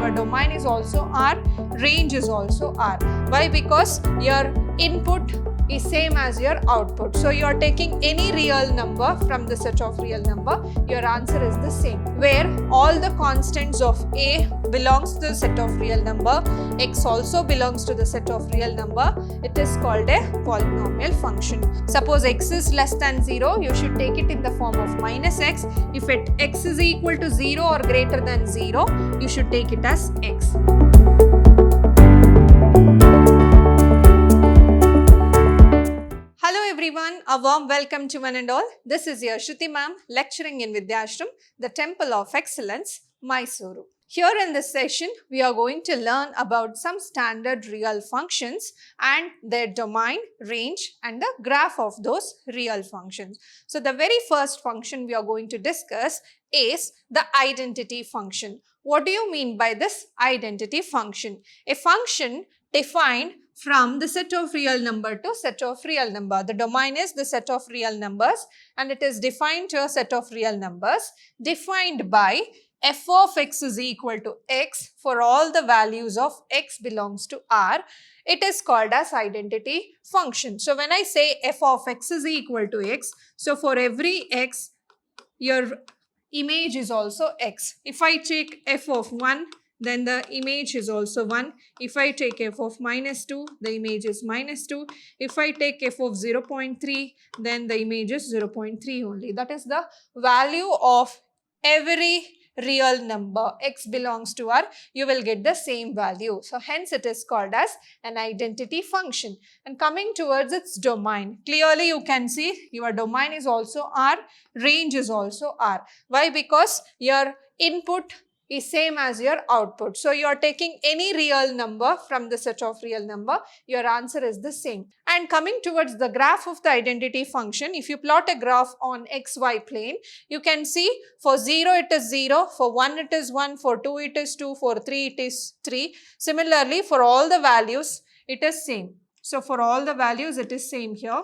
your domain is also R, range is also R. Why? Because your input is same as your output. So you are taking any real number from the set of real number, your answer is the same. Where all the constants of A belongs to the set of real number, X also belongs to the set of real number, it is called a polynomial function. Suppose X is less than 0, you should take it in the form of minus X. If X is equal to 0 or greater than 0, you should take it as X. Hello everyone, a warm welcome to one and all. This is your Shruti ma'am lecturing in Vidhyaashram, the Temple of Excellence, Mysuru. Here in this session, we are going to learn about some standard real functions and their domain, range and the graph of those real functions. So the very first function we are going to discuss is the identity function. What do you mean by this identity function? A function defined from the set of real number to set of real number. The domain is the set of real numbers and it is defined to a set of real numbers defined by f of x is equal to x for all the values of x belongs to R. It is called as identity function. So when I say f of x is equal to x, so for every x, your image is also x. If I take f of 1, then the image is also 1. If I take f of minus 2, the image is minus 2. If I take f of 0.3, then the image is 0.3 only. That is the value of every real number. X belongs to R, you will get the same value. So hence it is called as an identity function. And coming towards its domain, clearly you can see your domain is also R, range is also R. Why? Because your input is same as your output. So you are taking any real number from the set of real number, your answer is the same. And coming towards the graph of the identity function, if you plot a graph on xy plane, you can see for 0 it is 0, for 1 it is 1, for 2 it is 2, for 3 it is 3. Similarly, for all the values it is same. So for all the values it is same here.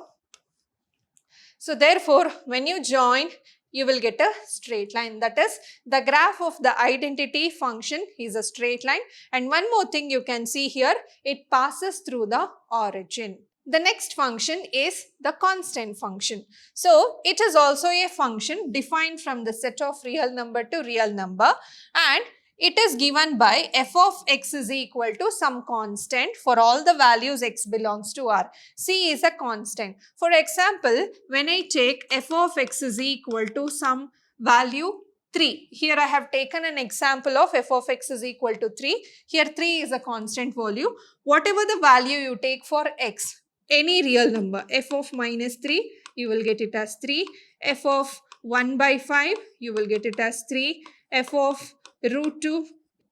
So therefore, when you join, you will get a straight line. That is, the graph of the identity function is a straight line. And one more thing you can see here, it passes through the origin. The next function is the constant function. So it is also a function defined from the set of real number to real number, and it is given by f of x is equal to some constant for all the values x belongs to R. C is a constant. For example, when I take f of x is equal to some value 3. Here I have taken an example of f of x is equal to 3. Here 3 is a constant value. Whatever the value you take for x, any real number, f of minus 3, you will get it as 3. F of 1 by 5, you will get it as 3. F of root 2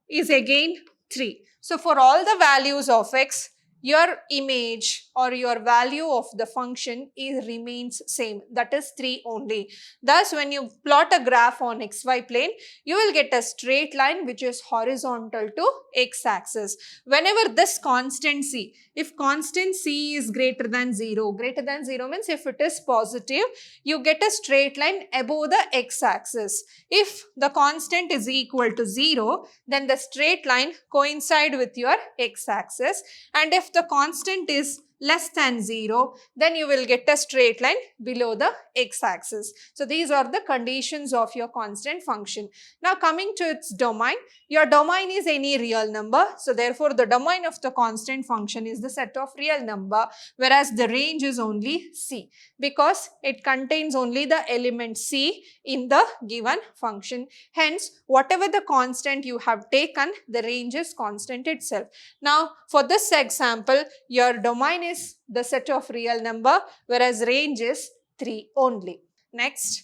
is again 3. So for all the values of x, your image or your value of the function remains same, that is 3 only. Thus, when you plot a graph on xy plane, you will get a straight line which is horizontal to x-axis. Whenever this constant c, if constant c is greater than 0 means if it is positive, you get a straight line above the x-axis. If the constant is equal to 0, then the straight line coincide with your x-axis, and if the constant is less than 0, then you will get a straight line below the x-axis. So these are the conditions of your constant function. Now coming to its domain, your domain is any real number. So therefore the domain of the constant function is the set of real number, whereas the range is only C, because it contains only the element C in the given function. Hence, whatever the constant you have taken, the range is constant itself. Now for this example, your domain is the set of real number, whereas range is 3 only. Next,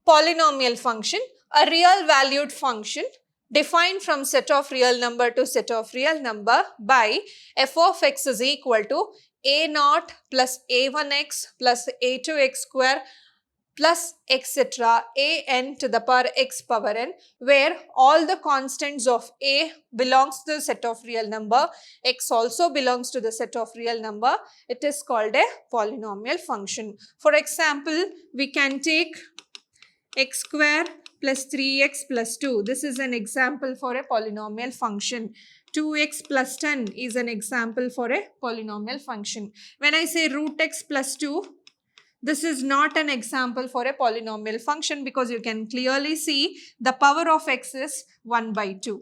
polynomial function, a real valued function defined from set of real number to set of real number by f of x is equal to a0 plus a1x plus a2x square plus etc. an to the power x power n, where all the constants of a belongs to the set of real number, x also belongs to the set of real number. It is called a polynomial function. For example, we can take x square plus 3x plus 2. This is an example for a polynomial function. 2x plus 10 is an example for a polynomial function. When I say root x plus 2, this is not an example for a polynomial function because you can clearly see the power of x is 1 by 2.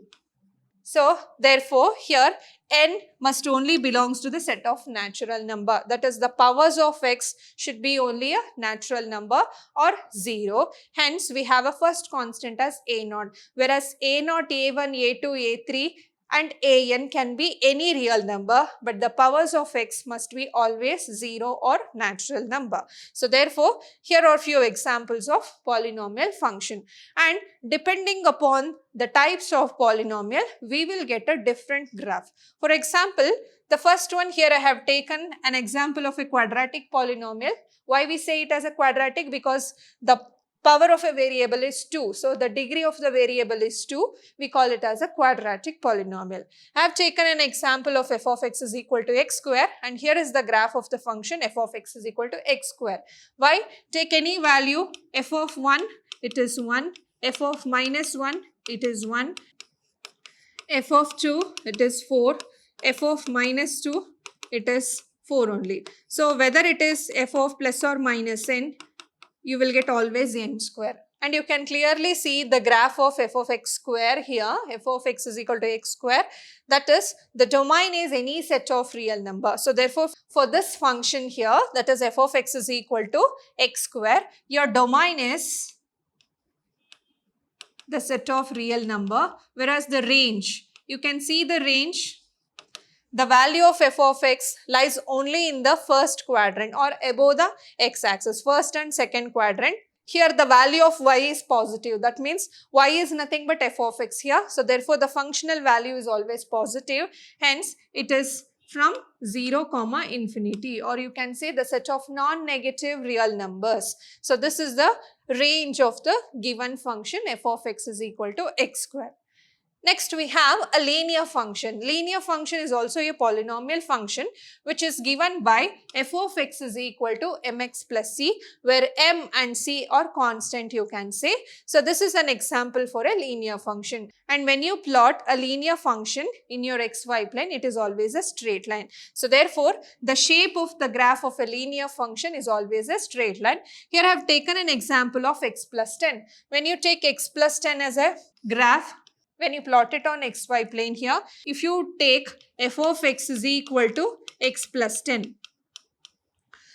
So, therefore, here n must only belongs to the set of natural number. That is, the powers of x should be only a natural number or 0. Hence, we have a first constant as a0, whereas a0, a1, a2, a3 and an can be any real number, but the powers of x must be always 0 or natural number. So, therefore, here are few examples of polynomial function, and depending upon the types of polynomial, we will get a different graph. For example, the first one here I have taken an example of a quadratic polynomial. Why we say it as a quadratic? Because the power of a variable is 2. So, the degree of the variable is 2. We call it as a quadratic polynomial. I have taken an example of f of x is equal to x square, and here is the graph of the function f of x is equal to x square. Why? Take any value, f of 1, it is 1, f of minus 1, it is 1, f of 2, it is 4, f of minus 2, it is 4 only. So, whether it is f of plus or minus n, you will get always n square. And you can clearly see the graph of f of x square here. F of x is equal to x square. That is, the domain is any set of real number. So, therefore, for this function here, that is f of x is equal to x square, your domain is the set of real number, whereas the range, you can see the range, the value of f of x lies only in the first quadrant or above the x-axis, first and second quadrant. Here the value of y is positive. That means y is nothing but f of x here. So, therefore, the functional value is always positive. Hence, it is from 0, infinity, or you can say the set of non-negative real numbers. So, this is the range of the given function f of x is equal to x square. Next, we have a linear function. Linear function is also a polynomial function which is given by f of x is equal to mx plus c, where m and c are constant, you can say. So, this is an example for a linear function. And when you plot a linear function in your xy plane, it is always a straight line. So, therefore, the shape of the graph of a linear function is always a straight line. Here I have taken an example of x plus 10. When you take x plus 10 as a graph, when you plot it on xy plane here, if you take f of x is equal to x plus 10.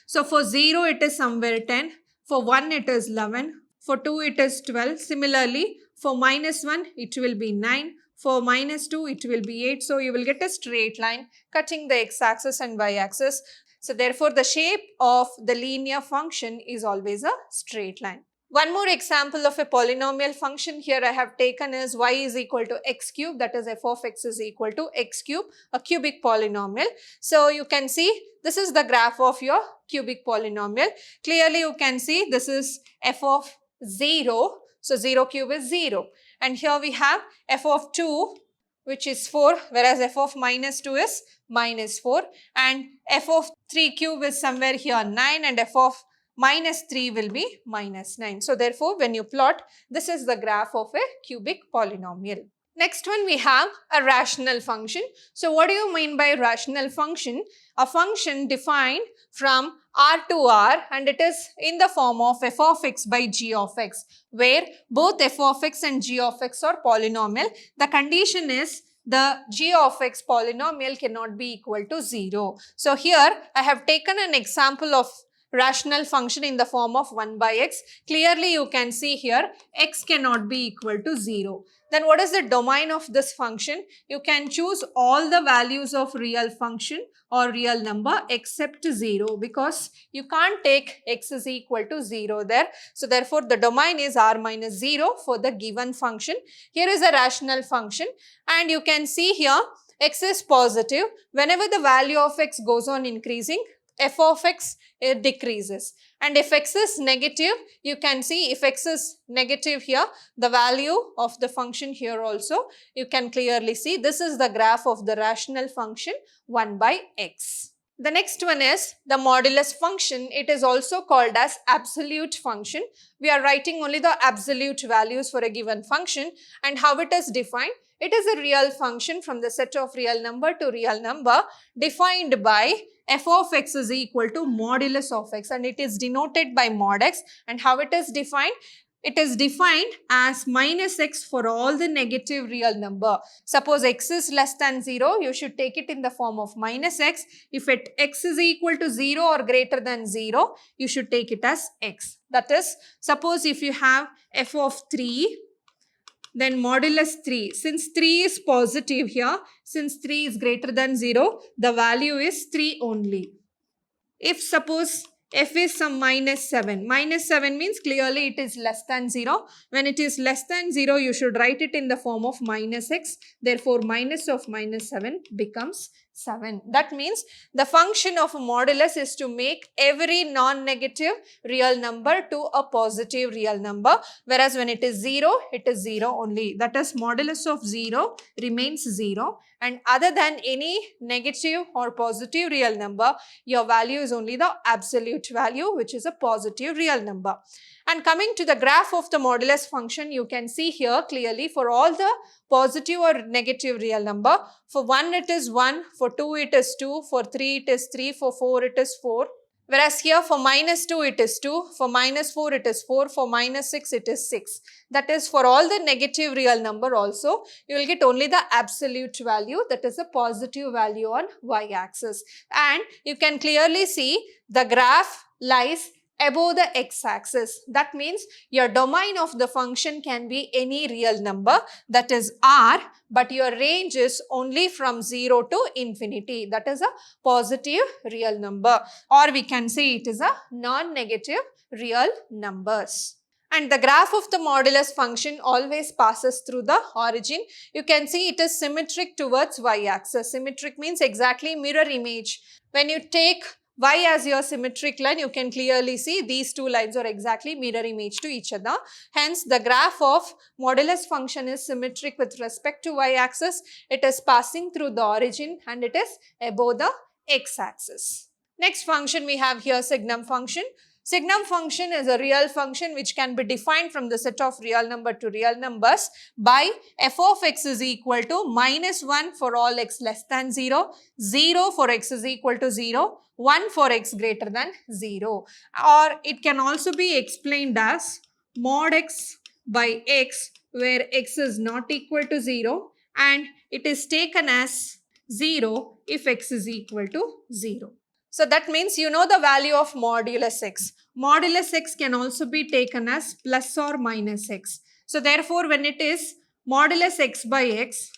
So, for 0 it is somewhere 10, for 1 it is 11, for 2 it is 12. Similarly, for minus 1 it will be 9, for minus 2 it will be 8. So, you will get a straight line cutting the x-axis and y-axis. So, therefore, the shape of the linear function is always a straight line. One more example of a polynomial function here I have taken is y is equal to x cube, that is f of x is equal to x cube, a cubic polynomial. So, you can see this is the graph of your cubic polynomial. Clearly, you can see this is f of 0. So, 0 cube is 0. And here we have f of 2, which is 4, whereas f of minus 2 is minus 4. And f of 3 cube is somewhere here 9, and f of minus 3 will be minus 9. So, therefore, when you plot, this is the graph of a cubic polynomial. Next one, we have a rational function. So, what do you mean by rational function? A function defined from R to R, and it is in the form of f of x by g of x, where both f of x and g of x are polynomial. The condition is the g of x polynomial cannot be equal to 0. So, here I have taken an example of rational function in the form of 1 by x. Clearly, you can see here x cannot be equal to 0. Then what is the domain of this function? You can choose all the values of real function or real number except 0, because you can't take x is equal to 0 there. So, therefore, the domain is r minus 0 for the given function. Here is a rational function, and you can see here x is positive. Whenever the value of x goes on increasing, f of x decreases, and if x is negative, you can see if x is negative here, the value of the function here also, you can clearly see this is the graph of the rational function 1 by x. The next one is the modulus function. It is also called as absolute function. We are writing only the absolute values for a given function, and how it is defined. It is a real function from the set of real number to real number defined by f of x is equal to modulus of x, and it is denoted by mod x. And how it is defined? It is defined as minus x for all the negative real number. Suppose x is less than 0, you should take it in the form of minus x. If x is equal to 0 or greater than 0, you should take it as x. That is, suppose if you have f of 3, then modulus 3. Since 3 is positive here, since 3 is greater than 0, the value is 3 only. If suppose f is some minus 7. Minus 7 means clearly it is less than 0. When it is less than 0, you should write it in the form of minus x. Therefore, minus of minus 7 becomes 7. That means the function of a modulus is to make every non-negative real number to a positive real number. Whereas when it is 0, it is 0 only. That is, modulus of 0 remains 0. And other than any negative or positive real number, your value is only the absolute value, which is a positive real number. And coming to the graph of the modulus function, you can see here clearly for all the positive or negative real number. For 1 it is 1, for 2 it is 2, for 3 it is 3, for 4 it is 4. Whereas here for minus 2 it is 2, for minus 4 it is 4, for minus 6 it is 6. That is, for all the negative real number also, you will get only the absolute value, that is a positive value on y-axis. And you can clearly see the graph lies above the x-axis. That means your domain of the function can be any real number, that is r, but your range is only from 0 to infinity. That is a positive real number, or we can say it is a non-negative real numbers. And the graph of the modulus function always passes through the origin. You can see it is symmetric towards y-axis. Symmetric means exactly mirror image. When you take y as your symmetric line, you can clearly see these two lines are exactly mirror image to each other. Hence, the graph of modulus function is symmetric with respect to y-axis. It is passing through the origin and it is above the x-axis. Next function we have here, signum function. Signum function is a real function which can be defined from the set of real number to real numbers by f of x is equal to minus 1 for all x less than 0, 0 for x is equal to 0, 1 for x greater than 0. Or it can also be explained as mod x by x, where x is not equal to 0 and it is taken as 0 if x is equal to 0. So that means you know the value of modulus x. Modulus x can also be taken as plus or minus x. So therefore, when it is modulus x by x,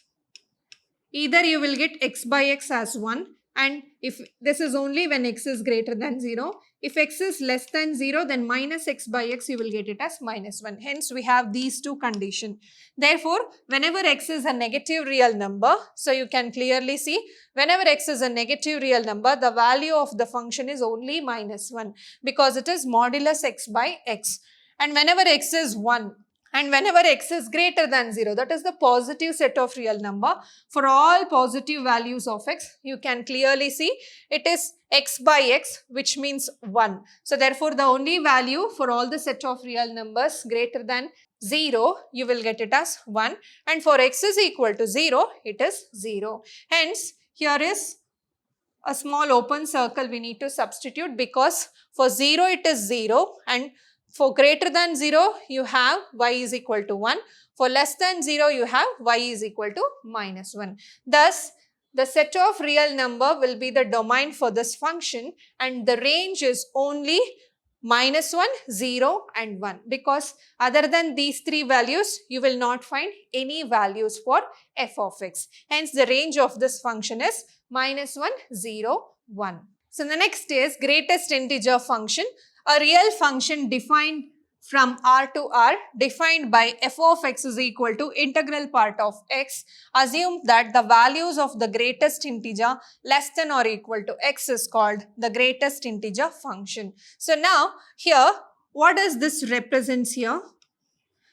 either you will get x by x as 1, and if this is only when x is greater than 0. If x is less than 0, then minus x by x you will get it as minus 1. Hence, we have these two conditions. Therefore, whenever x is a negative real number, so you can clearly see whenever x is a negative real number, the value of the function is only minus 1 because it is modulus x by x. And whenever x is 1, and whenever x is greater than 0, that is the positive set of real number. For all positive values of x, you can clearly see it is x by x, which means 1. So therefore, the only value for all the set of real numbers greater than 0, you will get it as 1. And for x is equal to 0, it is 0. Hence, here is a small open circle we need to substitute, because for 0 it is 0, and for greater than 0, you have y is equal to 1. For less than 0, you have y is equal to minus 1. Thus, the set of real number will be the domain for this function, and the range is only minus 1, 0 and 1, because other than these three values, you will not find any values for f of x. Hence, the range of this function is minus 1, 0, 1. So, the next is greatest integer function. A real function defined from r to r, defined by f of x is equal to integral part of x. Assume that the values of the greatest integer less than or equal to x is called the greatest integer function. So now here, what does this represents here?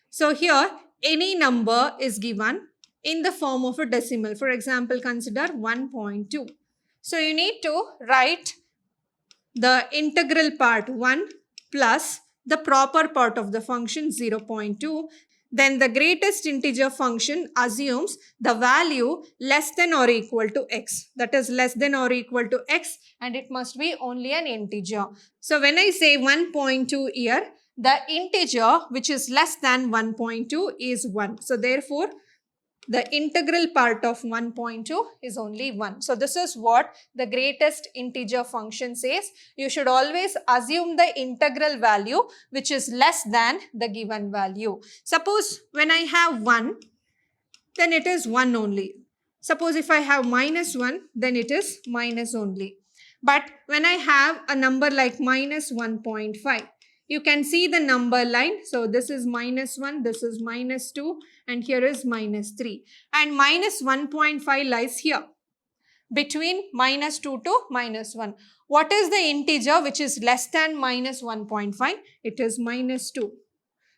So here, any number is given in the form of a decimal. For example, consider 1.2. So you need to write the integral part 1 plus the proper part of the function 0.2. Then the greatest integer function assumes the value less than or equal to x. That is less than or equal to x, and it must be only an integer. So when I say 1.2 here, the integer which is less than 1.2 is 1. So therefore, the integral part of 1.2 is only 1. So this is what the greatest integer function says. You should always assume the integral value which is less than the given value. Suppose when I have 1, then it is 1 only. Suppose if I have minus 1, then it is minus only. But when I have a number like minus 1.5, you can see the number line. So this is minus 1, this is minus 2, and here is minus 3. And minus 1.5 lies here, between minus 2 to minus 1. What is the integer which is less than minus 1.5? It is minus 2.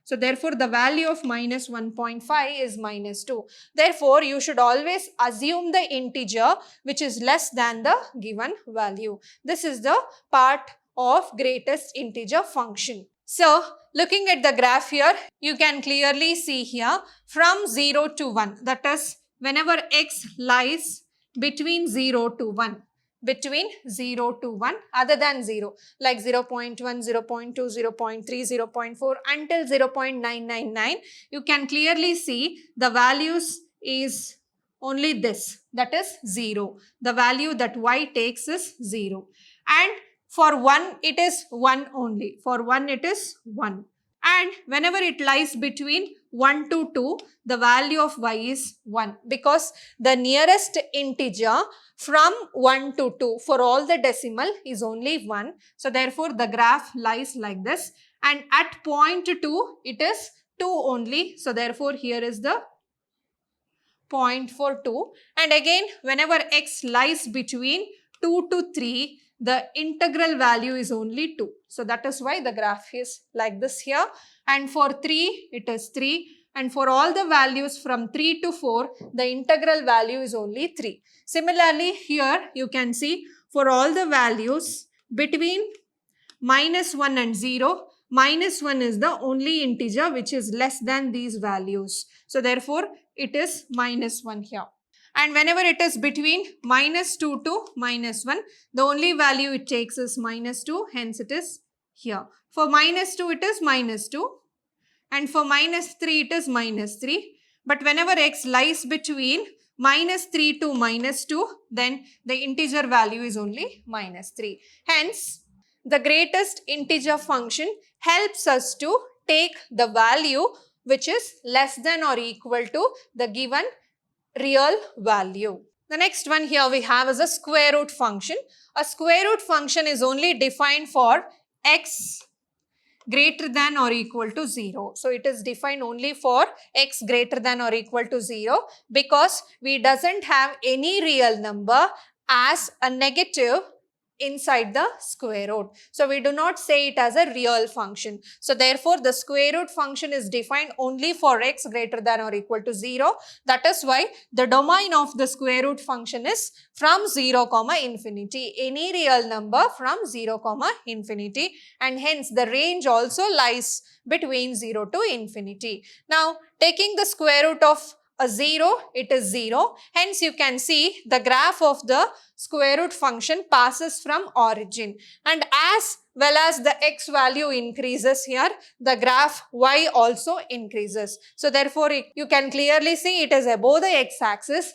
So therefore, the value of minus 1.5 is minus 2. Therefore, you should always assume the integer which is less than the given value. This is the part of greatest integer function. So, looking at the graph here, you can clearly see here from 0 to 1. That is, whenever x lies between 0 to 1. Between 0 to 1 other than 0, like 0.1, 0.2, 0.3, 0.4 until 0.999, you can clearly see the values is only this, that is 0. The value that y takes is 0. And for 1, it is 1 only. For 1, it is 1. And whenever it lies between 1 to 2, the value of y is 1, because the nearest integer from 1 to 2 for all the decimal is only 1. So therefore, the graph lies like this, and at point 2, it is 2 only. So therefore, here is the point for 2. And again, whenever x lies between 2 to 3, the integral value is only 2. So that is why the graph is like this here. And for 3, it is 3. And for all the values from 3 to 4, the integral value is only 3. Similarly, here you can see for all the values between minus 1 and 0, minus 1 is the only integer which is less than these values. So therefore, it is minus 1 here. And whenever it is between minus 2 to minus 1, the only value it takes is minus 2. Hence, it is here. For minus 2, it is minus 2. And for minus 3, it is minus 3. But whenever x lies between minus 3 to minus 2, then the integer value is only minus 3. Hence, the greatest integer function helps us to take the value which is less than or equal to the given real value. The next one here we have is a square root function. A square root function is only defined for x greater than or equal to 0. So it is defined only for x greater than or equal to 0, because we doesn't have any real number as a negative inside the square root. So we do not say it as a real function. So therefore, the square root function is defined only for x greater than or equal to 0. That is why the domain of the square root function is from 0, infinity. Any real number from 0, infinity. And hence the range also lies between 0 to infinity. Now, taking the square root of a 0, it is 0. Hence, you can see the graph of the square root function passes from origin. And as well as the x value increases here, the graph y also increases. So, therefore, you can clearly see it is above the x-axis.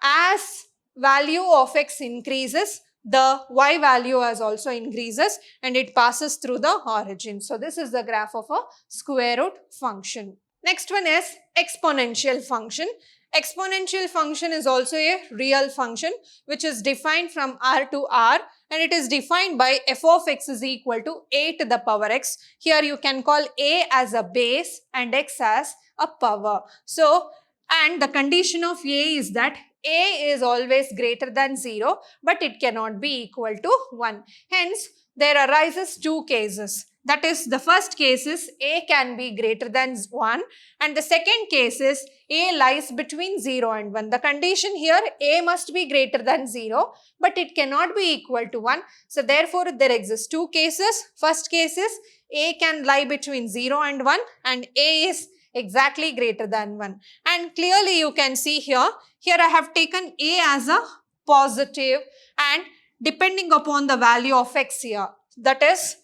As value of x increases, the y value as also increases, and it passes through the origin. So, this is the graph of a square root function. Next one is exponential function. Exponential function is also a real function which is defined from R to R, and it is defined by f of x is equal to a to the power x. Here you can call a as a base and x as a power. So, and the condition of a is that a is always greater than 0, but it cannot be equal to 1. Hence, there arises two cases. That is, the first case is a can be greater than 1 and the second case is a lies between 0 and 1. The condition here, a must be greater than 0 but it cannot be equal to 1. So therefore there exist two cases. First case is a can lie between 0 and 1 and a is exactly greater than 1. And clearly you can see here I have taken a as a positive and depending upon the value of x here, that is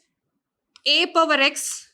a power x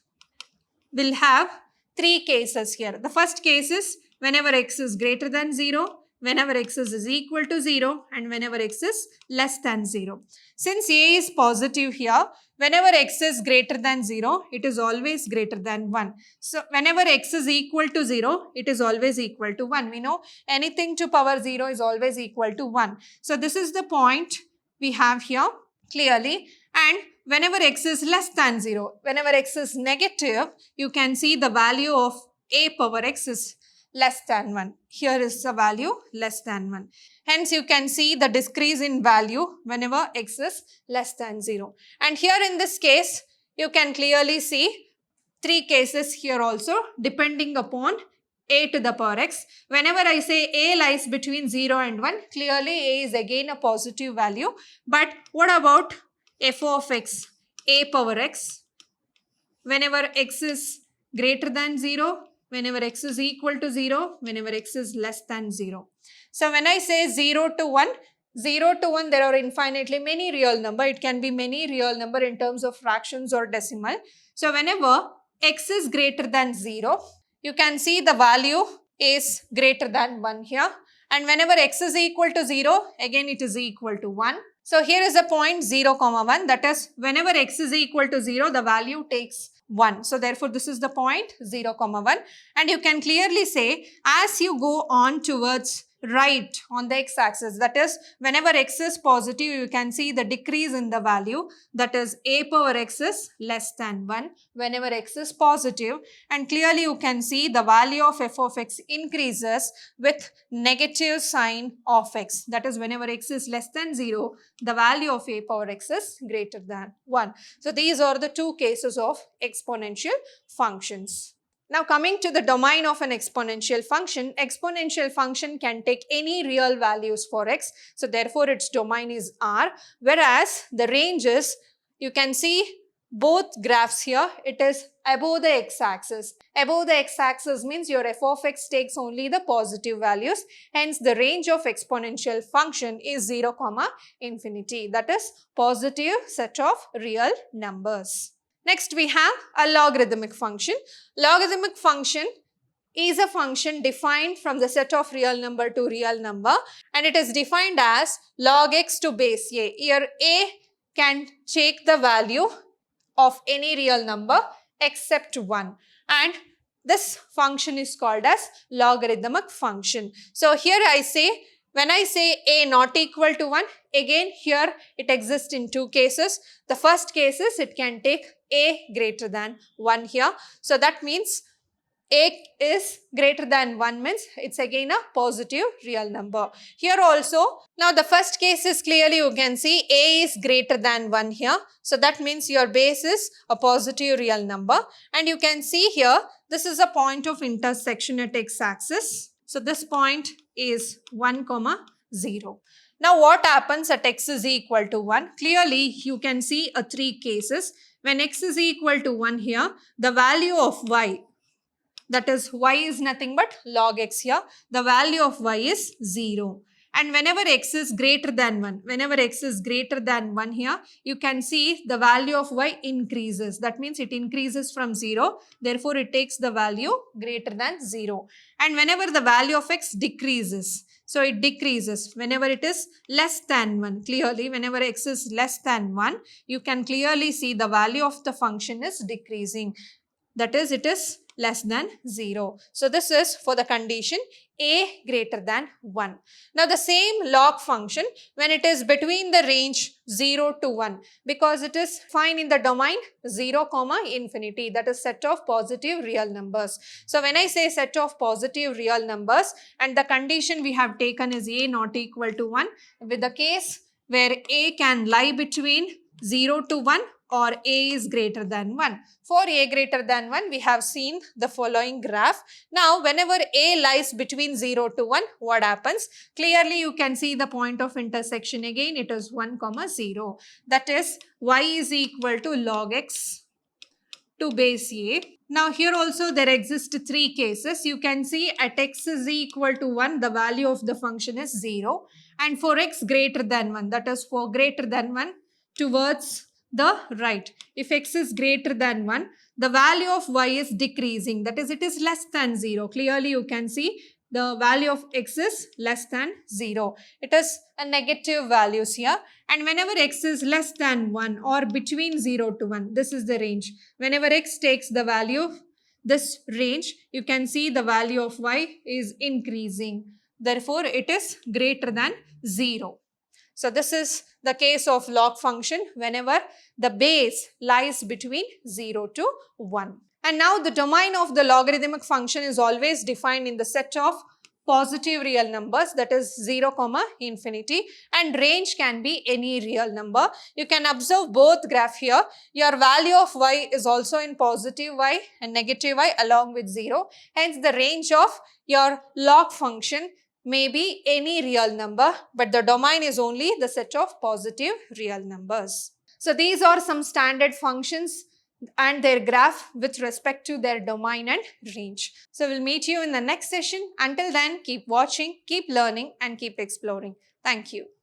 will have three cases here. The first case is whenever x is greater than 0, whenever x is equal to 0 and whenever x is less than 0. Since a is positive here, whenever x is greater than 0, it is always greater than 1. So whenever x is equal to 0, it is always equal to 1. We know anything to power 0 is always equal to 1. So this is the point we have here clearly. And whenever x is less than 0, whenever x is negative, you can see the value of a power x is less than 1. Here is the value less than 1. Hence, you can see the decrease in value whenever x is less than 0. And here in this case, you can clearly see three cases here also depending upon a to the power x. Whenever I say a lies between 0 and 1, clearly a is again a positive value. But what about f of x, a power x? Whenever x is greater than 0, whenever x is equal to 0, whenever x is less than 0. So when I say 0 to 1, 0 to 1, there are infinitely many real number. It can be many real number in terms of fractions or decimal. So whenever x is greater than 0, you can see the value is greater than 1 here. And whenever x is equal to 0, again it is equal to 1. So here is a point 0, 1. That is, whenever x is equal to 0, the value takes 1. So therefore, this is the point 0, 1. And you can clearly say as you go on towards right on the x-axis, that is, whenever x is positive, you can see the decrease in the value, that is a power x is less than 1 whenever x is positive, and clearly you can see the value of f of x increases with negative sign of x, that is whenever x is less than 0, the value of a power x is greater than 1. So these are the two cases of exponential functions. Now coming to the domain of an exponential function can take any real values for x. So therefore its domain is R, whereas the range is, you can see both graphs here, it is above the x-axis. Above the x-axis means your f of x takes only the positive values. Hence the range of exponential function is 0, infinity. That is positive set of real numbers. Next we have a logarithmic function. Logarithmic function is a function defined from the set of real number to real number, and it is defined as log x to base a. Here a can take the value of any real number except 1, and this function is called as logarithmic function. So here I say, when I say a not equal to 1, again here it exists in two cases. The first case is it can take a greater than 1 here. So that means a is greater than 1 means it's again a positive real number. Here also, now the first case is clearly you can see a is greater than 1 here. So that means your base is a positive real number. And you can see here, this is a point of intersection at x-axis. So this point is 1, 0. Now what happens at x is equal to 1? Clearly you can see three cases. When x is equal to 1 here, the value of y, that is y is nothing but log x here, the value of y is 0. And whenever x is greater than 1, whenever x is greater than 1 here, you can see the value of y increases. That means it increases from 0. Therefore, it takes the value greater than 0. And whenever the value of x decreases, so it decreases whenever it is less than 1. Clearly, whenever x is less than 1, you can clearly see the value of the function is decreasing. That is, it is less than 0. So this is for the condition a greater than 1. Now the same log function when it is between the range 0 to 1, because it is fine in the domain 0, infinity, that is set of positive real numbers. So when I say set of positive real numbers and the condition we have taken is a not equal to 1, with the case where a can lie between 0 to 1 or a is greater than 1. For a greater than 1, we have seen the following graph. Now, whenever a lies between 0 to 1, what happens? Clearly, you can see the point of intersection again. It is 1, 0. That is, y is equal to log x to base a. Now, here also there exist 3 cases. You can see at x is equal to 1, the value of the function is 0. And for x greater than 1, that is for greater than 1 towards the right. If x is greater than 1, the value of y is decreasing. That is, it is less than 0. Clearly, you can see the value of x is less than 0. It is a negative values here. And whenever x is less than 1 or between 0 to 1, this is the range. Whenever x takes the value of this range, you can see the value of y is increasing. Therefore, it is greater than 0. So, this is the case of log function whenever the base lies between 0 to 1. And now the domain of the logarithmic function is always defined in the set of positive real numbers, that is 0, infinity, and range can be any real number. You can observe both graph here. Your value of y is also in positive y and negative y along with 0. Hence, the range of your log function may be any real number, but the domain is only the set of positive real numbers. So, these are some standard functions and their graph with respect to their domain and range. So, we'll meet you in the next session. Until then, keep watching, keep learning and keep exploring. Thank you.